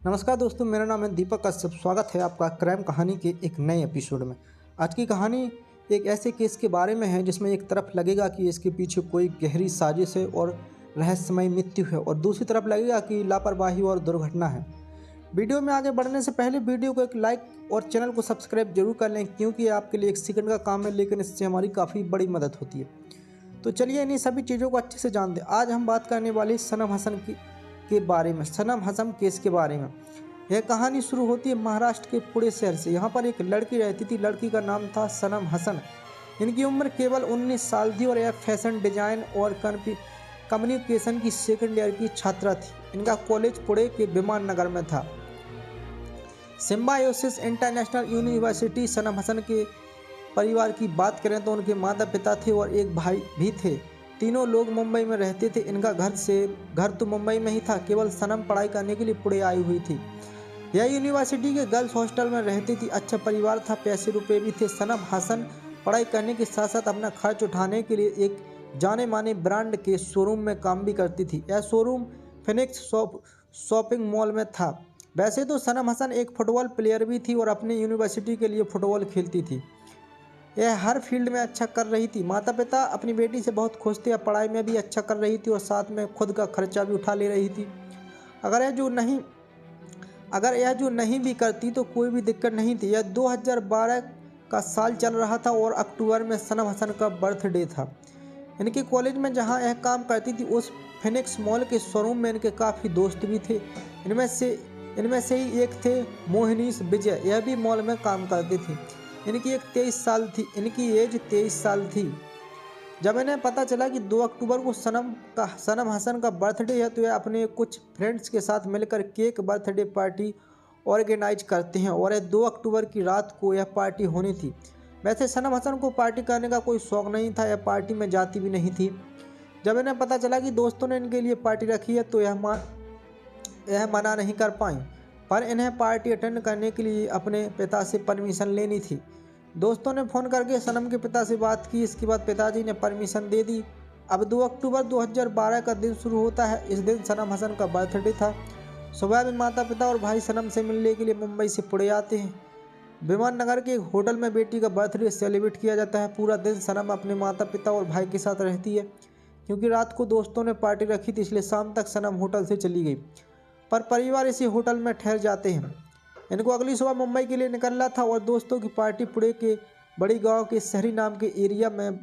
नमस्कार दोस्तों, मेरा नाम है दीपक कश्यप। स्वागत है आपका क्राइम कहानी के एक नए एपिसोड में। आज की कहानी एक ऐसे केस के बारे में है जिसमें एक तरफ लगेगा कि इसके पीछे कोई गहरी साजिश है और रहस्यमय मृत्यु है, और दूसरी तरफ लगेगा कि लापरवाही और दुर्घटना है। वीडियो में आगे बढ़ने से पहले वीडियो को एक लाइक और चैनल को सब्सक्राइब जरूर कर लें, क्योंकि आपके लिए एक सेकंड का काम है, लेकिन इससे हमारी काफ़ी बड़ी मदद होती है। तो चलिए इन्हीं सभी चीज़ों को अच्छे से जानते हैं। आज हम बात करने वाली सनम हसन के बारे में, सनम हसन केस के बारे में। यह कहानी शुरू होती है महाराष्ट्र के पुणे शहर से। यहाँ पर एक लड़की रहती थी। लड़की का नाम था सनम हसन। इनकी उम्र केवल 19 साल थी और यह फैशन डिजाइन और कम्युनिकेशन की सेकंड ईयर की छात्रा थी। इनका कॉलेज पुणे के विमान नगर में था। Symbiosis International University. Sanam Hasan के परिवार की बात करें तो उनके माता पिता थे और एक भाई भी थे। तीनों लोग मुंबई में रहते थे। इनका घर तो मुंबई में ही था, केवल सनम पढ़ाई करने के लिए पुणे आई हुई थी। यह यूनिवर्सिटी के गर्ल्स हॉस्टल में रहती थी। अच्छा परिवार था, पैसे रुपए भी थे। सनम हसन पढ़ाई करने के साथ साथ अपना खर्च उठाने के लिए एक जाने माने ब्रांड के शोरूम में काम भी करती थी। यह शोरूम फिनिक्स शॉपिंग मॉल में था। वैसे तो सनम हसन एक फुटबॉल प्लेयर भी थी और अपने यूनिवर्सिटी के लिए फुटबॉल खेलती थी। यह हर फील्ड में अच्छा कर रही थी। माता पिता अपनी बेटी से बहुत खुश थे। पढ़ाई में भी अच्छा कर रही थी और साथ में खुद का खर्चा भी उठा ले रही थी। अगर यह जो नहीं भी करती तो कोई भी दिक्कत नहीं थी। यह 2012 का साल चल रहा था और अक्टूबर में सनम हसन का बर्थडे था। इनके कॉलेज में जहां यह काम करती थी, उस फिनिक्स मॉल के शोरूम में इनके काफ़ी दोस्त भी थे। इनमें से ही एक थे मोहनीश विजय। यह भी मॉल में काम करते थे। इनकी एज 23 साल थी। जब इन्हें पता चला कि 2 अक्टूबर को सनम हसन का बर्थडे है, तो यह अपने कुछ फ्रेंड्स के साथ मिलकर केक बर्थडे पार्टी ऑर्गेनाइज करते हैं और यह 2 अक्टूबर की रात को यह पार्टी होनी थी। वैसे सनम हसन को पार्टी करने का कोई शौक नहीं था। यह पार्टी में जाती भी नहीं थी। जब इन्हें पता चला कि दोस्तों ने इनके लिए पार्टी रखी है, तो यह मना नहीं कर पाई, पर इन्हें पार्टी अटेंड करने के लिए अपने पिता से परमिशन लेनी थी। दोस्तों ने फ़ोन करके सनम के पिता से बात की। इसके बाद पिताजी ने परमिशन दे दी। अब 2 अक्टूबर 2012 का दिन शुरू होता है। इस दिन सनम हसन का बर्थडे था। सुबह में माता पिता और भाई सनम से मिलने के लिए मुंबई से पुणे आते हैं। विमान नगर के एक होटल में बेटी का बर्थडे सेलिब्रेट किया जाता है। पूरा दिन सनम अपने माता पिता और भाई के साथ रहती है। क्योंकि रात को दोस्तों ने पार्टी रखी थी, इसलिए शाम तक सनम होटल से चली गई, पर परिवार इसी होटल में ठहर जाते हैं। इनको अगली सुबह मुंबई के लिए निकलना था और दोस्तों की पार्टी पुणे के बड़ी गांव के शहरी नाम के एरिया में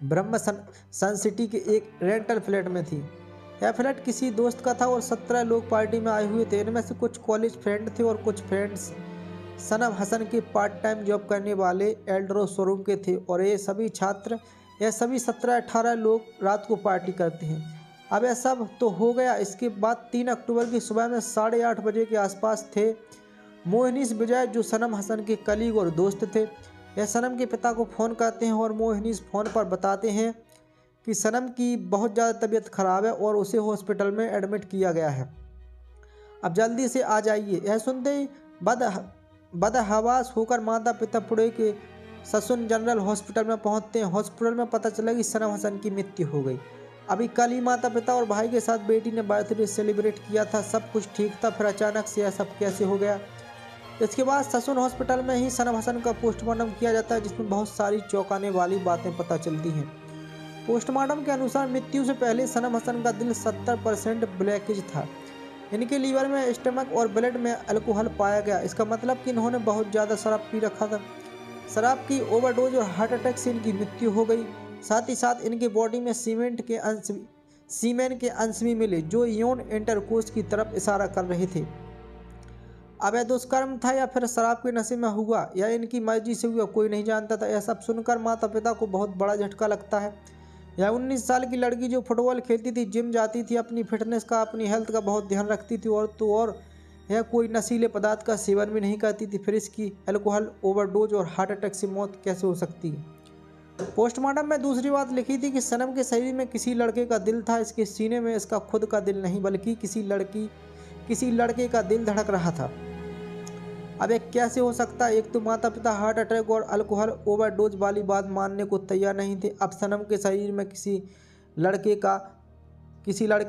ब्रह्म सन सिटी के एक रेंटल फ्लैट में थी। यह फ्लैट किसी दोस्त का था और 17 लोग पार्टी में आए हुए थे। इनमें से कुछ कॉलेज फ्रेंड थे और कुछ फ्रेंड्स सनम हसन के पार्ट टाइम जॉब करने वाले एल्ड्रो शोरूम के थे। और यह सभी 17-18 लोग रात को पार्टी करते हैं। अब यह सब तो हो गया। इसके बाद 3 अक्टूबर की सुबह में 8:30 बजे के आसपास थे मोहनीश विजय, जो सनम हसन के कलीग और दोस्त थे। यह सनम के पिता को फ़ोन करते हैं और मोहनीश फ़ोन पर बताते हैं कि सनम की बहुत ज़्यादा तबीयत ख़राब है और उसे हॉस्पिटल में एडमिट किया गया है, अब जल्दी से आ जाइए। यह सुनते ही बदहवास होकर माता पिता पुणे के ससुन जनरल हॉस्पिटल में पहुंचते हैं। हॉस्पिटल में पता चला कि सनम हसन की मृत्यु हो गई। अभी कल ही माता पिता और भाई के साथ बेटी ने बर्थडे सेलिब्रेट किया था, सब कुछ ठीक था, फिर अचानक से यह सब कैसे हो गया। इसके बाद ससुन हॉस्पिटल में ही सनम हसन का पोस्टमार्टम किया जाता है, जिसमें बहुत सारी चौंकाने वाली बातें पता चलती हैं। पोस्टमार्टम के अनुसार मृत्यु से पहले सनम हसन का दिल 70% ब्लॉकेज था। इनके लीवर में, स्टमक और ब्लड में अल्कोहल पाया गया। इसका मतलब कि इन्होंने बहुत ज़्यादा शराब पी रखा था। शराब की ओवरडोज और हार्ट अटैक से इनकी मृत्यु हो गई। साथ ही साथ इनके बॉडी में सीमेन के अंश भी मिले, जो यौन इंटरकोर्स की तरफ इशारा कर रहे थे। अब यह दुष्कर्म था या फिर शराब के नशे में हुआ या इनकी मर्जी से हुआ, कोई नहीं जानता था। यह सब सुनकर माता पिता को बहुत बड़ा झटका लगता है। यह 19 साल की लड़की जो फुटबॉल खेलती थी, जिम जाती थी, अपनी फिटनेस का, अपनी हेल्थ का बहुत ध्यान रखती थी, और यह कोई नशीले पदार्थ का सेवन भी नहीं करती थी, फिर इसकी अल्कोहल ओवरडोज और हार्ट अटैक से मौत कैसे हो सकती है। पोस्टमार्टम में दूसरी बात लिखी थी कि सनम के शरीर में किसी लड़के का दिल था। इसके सीने में इसका खुद का दिल नहीं, बल्कि किसी लड़के का दिल धड़क रहा था। अब एक कैसे हो सकता है। एक तो माता पिता हार्ट अटैक और अल्कोहल ओवरडोज वाली बात मानने को तैयार नहीं थे। अब सनम के शरीर में किसी लड़के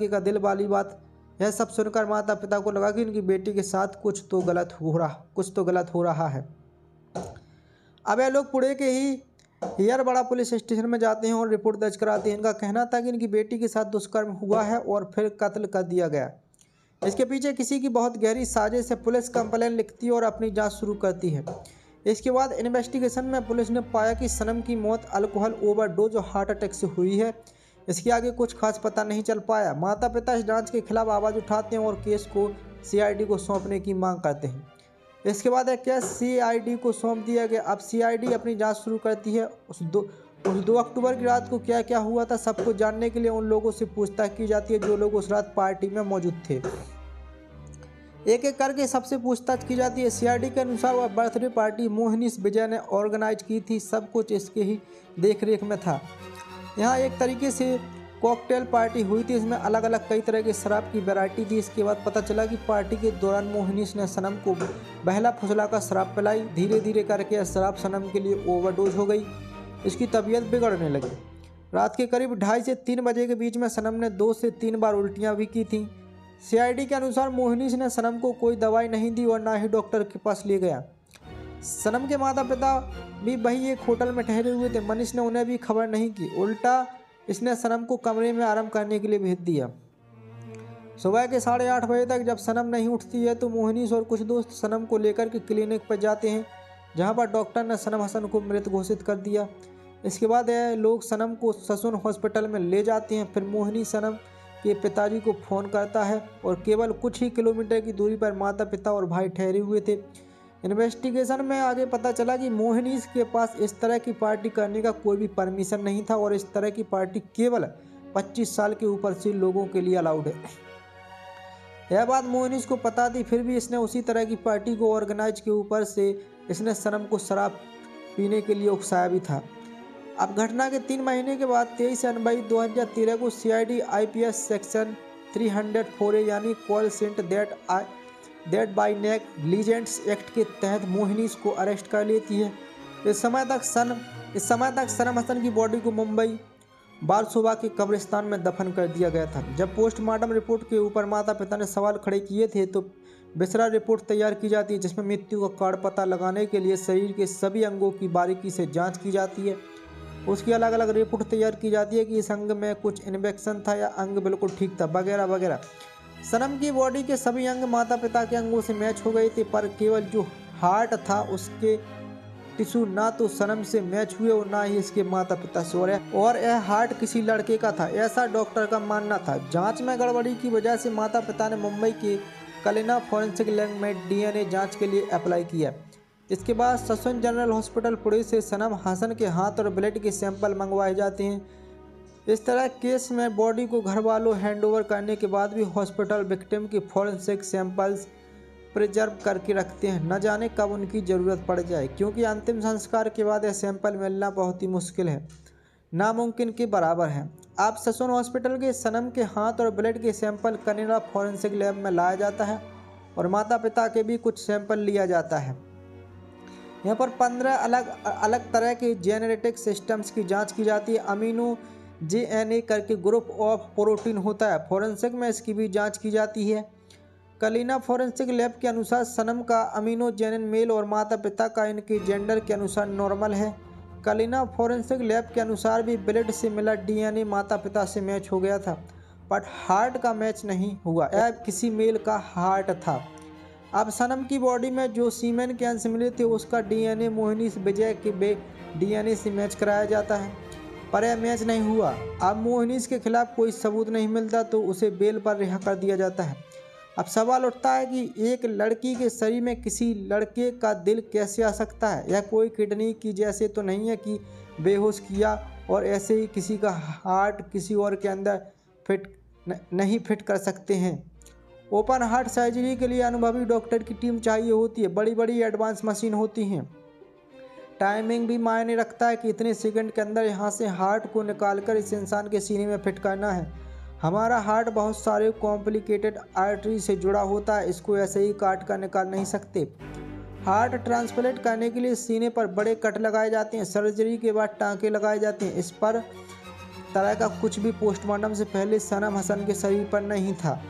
का दिल वाली बात यह सब सुनकर माता पिता को लगा कि इनकी बेटी के साथ कुछ तो गलत हो रहा है। अब यह लोग पुणे के ही हियरबड़ा पुलिस स्टेशन में जाते हैं और रिपोर्ट दर्ज कराते हैं। इनका कहना था कि इनकी बेटी के साथ दुष्कर्म हुआ है और फिर कत्ल कर दिया गया। इसके पीछे किसी की बहुत गहरी साजिश है। पुलिस कंप्लेन लिखती है और अपनी जांच शुरू करती है। इसके बाद इन्वेस्टिगेशन में पुलिस ने पाया कि सनम की मौत अल्कोहल ओवरडोज और हार्ट अटैक से हुई है। इसके आगे कुछ खास पता नहीं चल पाया। माता पिता इस जांच के खिलाफ आवाज़ उठाते हैं और केस को सीआईडी को सौंपने की मांग करते हैं। इसके बाद यह केस सीआईडी को सौंप दिया गया। अब सीआईडी अपनी जांच शुरू करती है। उस 2 अक्टूबर की रात को क्या क्या हुआ था सबको जानने के लिए उन लोगों से पूछताछ की जाती है जो लोग उस रात पार्टी में मौजूद थे। एक एक करके सबसे पूछताछ की जाती है। सीआईडी के अनुसार वह बर्थडे पार्टी मोहिनीश विजय ने ऑर्गेनाइज की थी। सब कुछ इसके ही देखरेख में था। यहाँ एक तरीके से कॉकटेल पार्टी हुई थी। इसमें अलग अलग कई तरह की शराब की वैरायटी थी। इसके बाद पता चला कि पार्टी के दौरान मोहिनीश ने सनम को बहला फुसला कर शराब पिलाई। धीरे धीरे करके शराब सनम के लिए ओवरडोज हो गई। इसकी तबीयत बिगड़ने लगी। रात के करीब 2:30 से 3 बजे के बीच में सनम ने 2 से 3 बार उल्टियाँ भी की थीं। सीआईडी के अनुसार मोहिनीश ने सनम को कोई दवाई नहीं दी और ना ही डॉक्टर के पास ले गया। सनम के माता पिता भी वही एक होटल में ठहरे हुए थे। मनीष ने उन्हें भी खबर नहीं की। उल्टा इसने सनम को कमरे में आराम करने के लिए भेज दिया। सुबह के 8:30 बजे तक जब सनम नहीं उठती है तो मोहिनीश और कुछ दोस्त सनम को लेकर के क्लिनिक पर जाते हैं, जहां पर डॉक्टर ने सनम हसन को मृत घोषित कर दिया। इसके बाद यह लोग सनम को ससून हॉस्पिटल में ले जाते हैं। फिर मोहिनीश सनम के पिताजी को फ़ोन करता है और केवल कुछ ही किलोमीटर की दूरी पर माता पिता और भाई ठहरे हुए थे। इन्वेस्टिगेशन में आगे पता चला कि मोहिनीश के पास इस तरह की पार्टी करने का कोई भी परमिशन नहीं था और इस तरह की पार्टी केवल 25 साल के ऊपर से लोगों के लिए अलाउड है। यह बात मोहिनीश को पता थी, फिर भी इसने उसी तरह की पार्टी को ऑर्गेनाइज के ऊपर से इसने सनम को शराब पीने के लिए उकसाया भी था। अब घटना के 3 महीने के बाद 23 जनवरी 2013 को सीआईडी आईपीएस सेक्शन 304 यानी call sent that by negligence act के तहत मोहिनीश को अरेस्ट कर लेती है। इस समय तक सनम हसन की बॉडी को मुंबई बारसोवा के कब्रिस्तान में दफन कर दिया गया था। जब पोस्टमार्टम रिपोर्ट के ऊपर माता पिता ने सवाल खड़े किए थे तो विसरा रिपोर्ट तैयार की जाती है, जिसमें मृत्यु का कारण पता लगाने के लिए शरीर के सभी अंगों की बारीकी से जांच की जाती है। उसकी अलग अलग रिपोर्ट तैयार की जाती है कि इस अंग में कुछ इन्फेक्शन था या अंग बिल्कुल ठीक था, वगैरह वगैरह। सनम की बॉडी के सभी अंग माता पिता के अंगों से मैच हो गए थे, पर केवल जो हार्ट था उसके टिश्यू ना तो सनम से मैच हुए और ना ही इसके माता पिता से, और यह हार्ट किसी लड़के का था, ऐसा डॉक्टर का मानना था। जांच में गड़बड़ी की वजह से माता पिता ने मुंबई के कलिना फॉरेंसिक लैब में डीएनए जांच के लिए अप्लाई किया। इसके बाद ससून जनरल हॉस्पिटल पुणे से सनम हसन के हाथ और ब्लड के सैंपल मंगवाए जाते हैं। इस तरह केस में बॉडी को घर वालों हैंडओवर करने के बाद भी हॉस्पिटल विक्टिम के फॉरेंसिक सैंपल्स प्रिजर्व करके रखते हैं, न जाने कब उनकी ज़रूरत पड़ जाए, क्योंकि अंतिम संस्कार के बाद यह सैंपल मिलना बहुत ही मुश्किल है, नामुमकिन के बराबर है। अब ससून हॉस्पिटल के सनम के हाथ और ब्लड के सैंपल कनिरा फॉरेंसिक लैब में लाया जाता है और माता पिता के भी कुछ सैंपल लिया जाता है। यहाँ पर 15 अलग अलग तरह के जेनेटिक सिस्टम्स की जांच की जाती है। अमीनो जेएनए करके ग्रुप ऑफ प्रोटीन होता है, फॉरेंसिक में इसकी भी जांच की जाती है। कलिना फॉरेंसिक लैब के अनुसार सनम का अमीनोजेनिन मेल और माता पिता का इनके जेंडर के अनुसार नॉर्मल है। कलिना फॉरेंसिक लैब के अनुसार भी ब्लड से मिला डीएनए माता पिता से मैच हो गया था, बट हार्ट का मैच नहीं हुआ। यह किसी मेल का हार्ट था। अब सनम की बॉडी में जो सीमेन के अंश मिले थे उसका डीएनए मोहिनीश विजय के डीएनए से मैच कराया जाता है, पर यह मैच नहीं हुआ। अब मोहिनीश के खिलाफ कोई सबूत नहीं मिलता तो उसे बेल पर रिहा कर दिया जाता है। अब सवाल उठता है कि एक लड़की के शरीर में किसी लड़के का दिल कैसे आ सकता है? यह कोई किडनी की जैसे तो नहीं है कि बेहोश किया और ऐसे ही किसी का हार्ट किसी और के अंदर नहीं फिट कर सकते हैं। ओपन हार्ट सर्जरी के लिए अनुभवी डॉक्टर की टीम चाहिए होती है, बड़ी बड़ी एडवांस मशीन होती हैं। टाइमिंग भी मायने रखता है कि इतने सेकंड के अंदर यहाँ से हार्ट को निकालकर इस इंसान के सीने में फिट करना है। हमारा हार्ट बहुत सारे कॉम्प्लिकेटेड आर्टरी से जुड़ा होता है, इसको ऐसे ही काट कर निकाल नहीं सकते। हार्ट ट्रांसप्लांट करने के लिए सीने पर बड़े कट लगाए जाते हैं, सर्जरी के बाद टाँके लगाए जाते हैं। इस पर तरह का कुछ भी पोस्टमार्टम से पहले सनम हसन के शरीर पर नहीं था।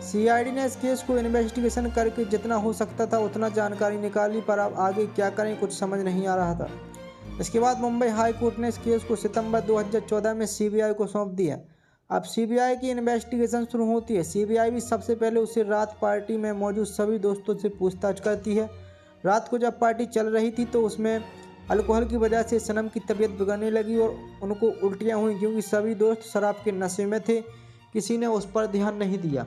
सीआईडी ने इस केस को इन्वेस्टिगेशन करके जितना हो सकता था उतना जानकारी निकाली, पर अब आगे क्या करें कुछ समझ नहीं आ रहा था। इसके बाद मुंबई हाई कोर्ट ने इस केस को सितंबर 2014 में सीबीआई को सौंप दिया। अब सीबीआई की इन्वेस्टिगेशन शुरू होती है। सीबीआई भी सबसे पहले उसे रात पार्टी में मौजूद सभी दोस्तों से पूछताछ करती है। रात को जब पार्टी चल रही थी तो उसमें अल्कोहल की वजह से सनम की तबीयत बिगड़ने लगी और उनको उल्टियाँ हुई, क्योंकि सभी दोस्त शराब के नशे में थे। किसी ने उस पर ध्यान नहीं दिया।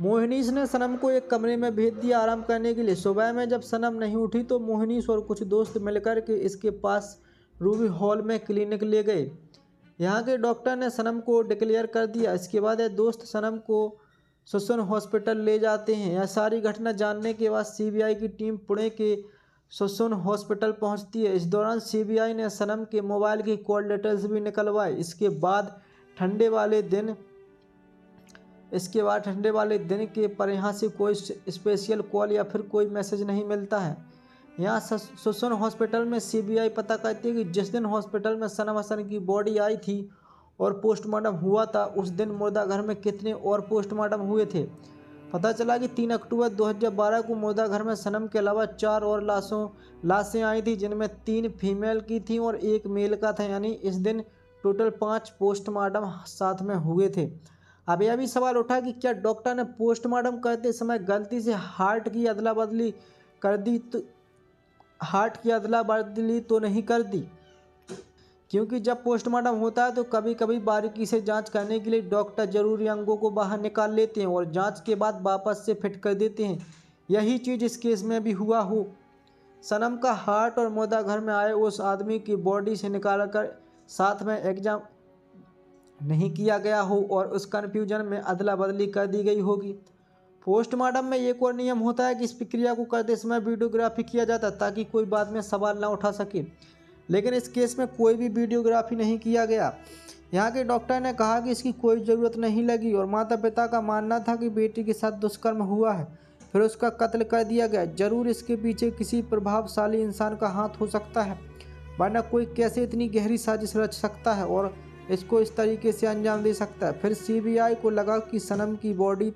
मोहनीश ने सनम को एक कमरे में भेज दिया आराम करने के लिए। सुबह में जब सनम नहीं उठी तो मोहनीश और कुछ दोस्त मिलकर के इसके पास रूबी हॉल में क्लिनिक ले गए। यहाँ के डॉक्टर ने सनम को डिक्लेयर कर दिया। इसके बाद ये दोस्त सनम को ससून हॉस्पिटल ले जाते हैं। यह सारी घटना जानने के बाद सीबीआई की टीम पुणे के ससून हॉस्पिटल पहुँचती है। इस दौरान सीबीआई ने सनम के मोबाइल की कॉल डिटेल्स भी निकलवाए। इसके बाद ठंडे वाले दिन के पर यहाँ से कोई स्पेशल कॉल या फिर कोई मैसेज नहीं मिलता है। यहाँ ससून हॉस्पिटल में सीबीआई पता करती है कि जिस दिन हॉस्पिटल में सनम हसन की बॉडी आई थी और पोस्टमार्टम हुआ था, उस दिन मुर्दा घर में कितने और पोस्टमार्टम हुए थे। पता चला कि 3 अक्टूबर 2012 को मुर्दा घर में सनम के अलावा 4 और लाशें आई थी, जिनमें 3 फीमेल की थी और 1 मेल का था। यानी इस दिन टोटल 5 पोस्टमार्टम साथ में हुए थे। अब यह भी सवाल उठा कि क्या डॉक्टर ने पोस्टमार्टम करते समय गलती से हार्ट की अदला बदली तो नहीं कर दी, क्योंकि जब पोस्टमार्टम होता है तो कभी कभी बारीकी से जांच करने के लिए डॉक्टर जरूरी अंगों को बाहर निकाल लेते हैं और जांच के बाद वापस से फिट कर देते हैं। यही चीज़ इस केस में भी हुआ हो। सनम का हार्ट और मुर्दा घर में आए उस आदमी की बॉडी से निकाल कर साथ में एग्जाम नहीं किया गया हो और उस कन्फ्यूजन में अदला बदली कर दी गई होगी। पोस्टमार्टम में एक और नियम होता है कि इस प्रक्रिया को करते समय वीडियोग्राफी किया जाता है ताकि कोई बाद में सवाल ना उठा सके, लेकिन इस केस में कोई भी वीडियोग्राफी नहीं किया गया। यहाँ के डॉक्टर ने कहा कि इसकी कोई ज़रूरत नहीं लगी और माता पिता का मानना था कि बेटी के साथ दुष्कर्म हुआ है, फिर उसका कत्ल कर दिया गया। जरूर इसके पीछे किसी प्रभावशाली इंसान का हाथ हो सकता है, वरना कोई कैसे इतनी गहरी साजिश रच सकता है और इसको इस तरीके से अंजाम दे सकता है। फिर सीबीआई को लगा कि सनम की बॉडी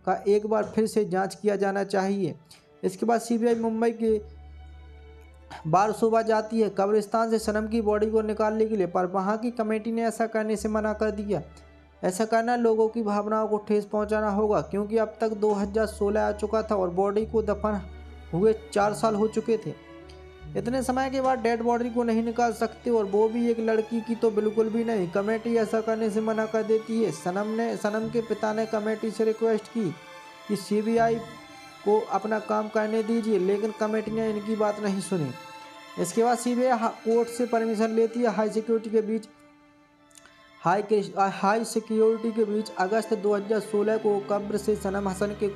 का एक बार फिर से जांच किया जाना चाहिए। इसके बाद सीबीआई मुंबई के बारसोबा जाती है कब्रिस्तान से सनम की बॉडी को निकालने के लिए, पर वहां की कमेटी ने ऐसा करने से मना कर दिया। ऐसा करना लोगों की भावनाओं को ठेस पहुंचाना होगा, क्योंकि अब तक 2016 आ चुका था और बॉडी को दफन हुए 4 साल हो चुके थे। इतने समय के बाद डेड बॉडी को नहीं निकाल सकते, और वो भी एक लड़की की तो बिल्कुल भी नहीं। कमेटी ऐसा करने से मना कर देती है। सनम के पिता ने कमेटी से रिक्वेस्ट की कि सीबीआई को अपना काम करने दीजिए, लेकिन कमेटी ने इनकी बात नहीं सुनी। इसके बाद सीबीआई कोर्ट से परमिशन लेती है। हाई सिक्योरिटी के बीच अगस्त 2016 को कब्र से सनम हसन के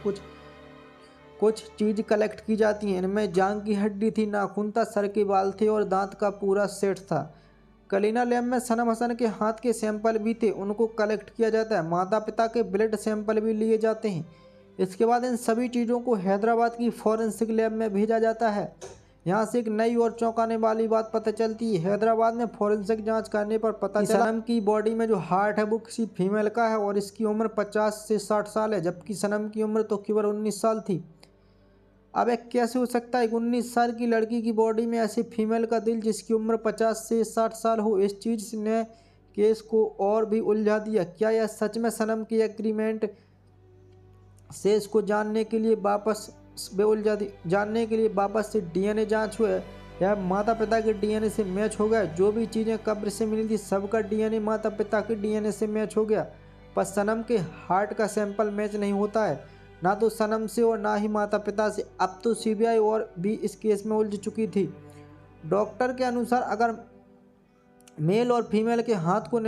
कुछ चीज़ कलेक्ट की जाती हैं। इनमें जांघ की हड्डी थी, नाखून था, सर के बाल थे और दांत का पूरा सेट था। कलीना लैब में सनम हसन के हाथ के सैंपल भी थे, उनको कलेक्ट किया जाता है। माता पिता के ब्लड सैंपल भी लिए जाते हैं। इसके बाद इन सभी चीज़ों को हैदराबाद की फॉरेंसिक लैब में भेजा जाता है। यहाँ से एक नई और चौंकाने वाली बात पता चलती है। हैदराबाद में फॉरेंसिक जांच करने पर पता चला सनम की बॉडी में जो हार्ट है वो किसी फीमेल का है और इसकी उम्र 50 से 60 साल है, जबकि सनम की उम्र तो केवल 19 साल थी। अब एक कैसे हो सकता है 19 साल की लड़की की बॉडी में ऐसी फीमेल का दिल जिसकी उम्र 50 से 60 साल हो? इस चीज़ ने केस को और भी उलझा दिया। क्या यह सच में सनम की एग्रीमेंट से इसको जानने के लिए वापस से डीएनए जांच हुआ है, या माता पिता के डीएनए से मैच हो गया? जो भी चीज़ें कब्र से मिली थी सबका डीएनए माता पिता के डीएनए से मैच हो गया, पर सनम के हार्ट का सैंपल मैच नहीं होता है, ना तो सनम से और ना ही माता पिता से। अब तो सीबीआई और भी इस केस में उलझ चुकी थी। डॉक्टर के अनुसार अगर मेल और फीमेल के हार्ट को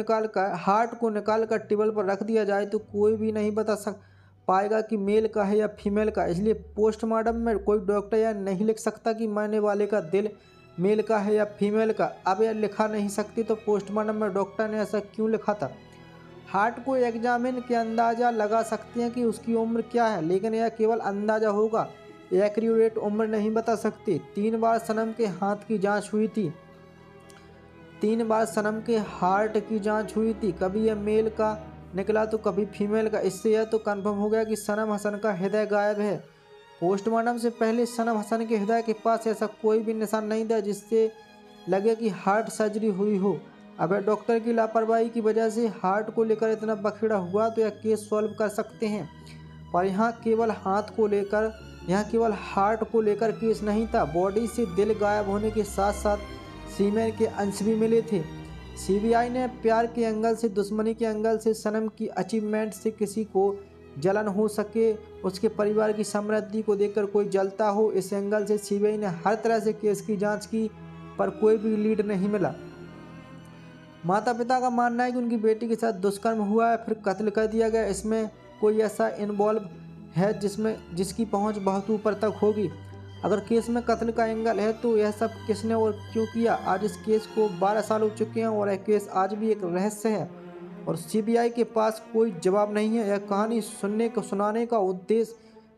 निकाल कर टेबल पर रख दिया जाए तो कोई भी नहीं बता पाएगा कि मेल का है या फीमेल का। इसलिए पोस्टमार्टम में कोई डॉक्टर यह नहीं लिख सकता कि मरने वाले का दिल मेल का है या फीमेल का। अब यह लिखा नहीं सकती तो पोस्टमार्टम में डॉक्टर ने ऐसा क्यों लिखा था? हार्ट को एग्जामिन के अंदाज़ा लगा सकते हैं कि उसकी उम्र क्या है, लेकिन यह केवल अंदाज़ा होगा, एक्यूरेट उम्र नहीं बता सकते। 3 बार सनम के हाथ की जांच हुई थी, 3 बार सनम के हार्ट की जांच हुई थी। कभी यह मेल का निकला तो कभी फीमेल का। इससे यह तो कन्फर्म हो गया कि सनम हसन का हृदय गायब है। पोस्टमार्टम से पहले सनम हसन के हृदय के पास ऐसा कोई भी निशान नहीं था जिससे लगे कि हार्ट सर्जरी हुई हो। अगर डॉक्टर की लापरवाही की वजह से हार्ट को लेकर इतना बखेड़ा हुआ तो यह केस सॉल्व कर सकते हैं, पर यहाँ केवल हार्ट को लेकर केस नहीं था। बॉडी से दिल गायब होने के साथ साथ सीमेन के अंश भी मिले थे। सीबीआई ने प्यार के एंगल से, दुश्मनी के एंगल से, सनम की अचीवमेंट से किसी को जलन हो सके, उसके परिवार की समृद्धि को देखकर कोई जलता हो, इस एंगल से सीबीआई ने हर तरह से केस की जांच की, पर कोई भी लीड नहीं मिला। माता पिता का मानना है कि उनकी बेटी के साथ दुष्कर्म हुआ है, फिर कत्ल कर दिया गया। इसमें कोई ऐसा इन्वॉल्व है जिसकी पहुंच बहुत ऊपर तक होगी। अगर केस में कत्ल का एंगल है तो यह सब किसने और क्यों किया? आज इस केस को 12 साल हो चुके हैं और यह केस आज भी एक रहस्य है और सीबीआई के पास कोई जवाब नहीं है। यह कहानी सुनाने का उद्देश्य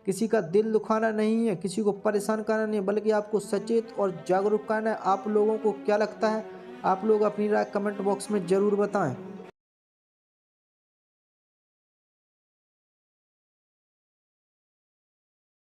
किसी का दिल दुखाना नहीं है, किसी को परेशान करना नहीं है, बल्कि आपको सचेत और जागरूक करना है। आप लोगों को क्या लगता है? आप लोग अपनी राय कमेंट बॉक्स में ज़रूर बताएं।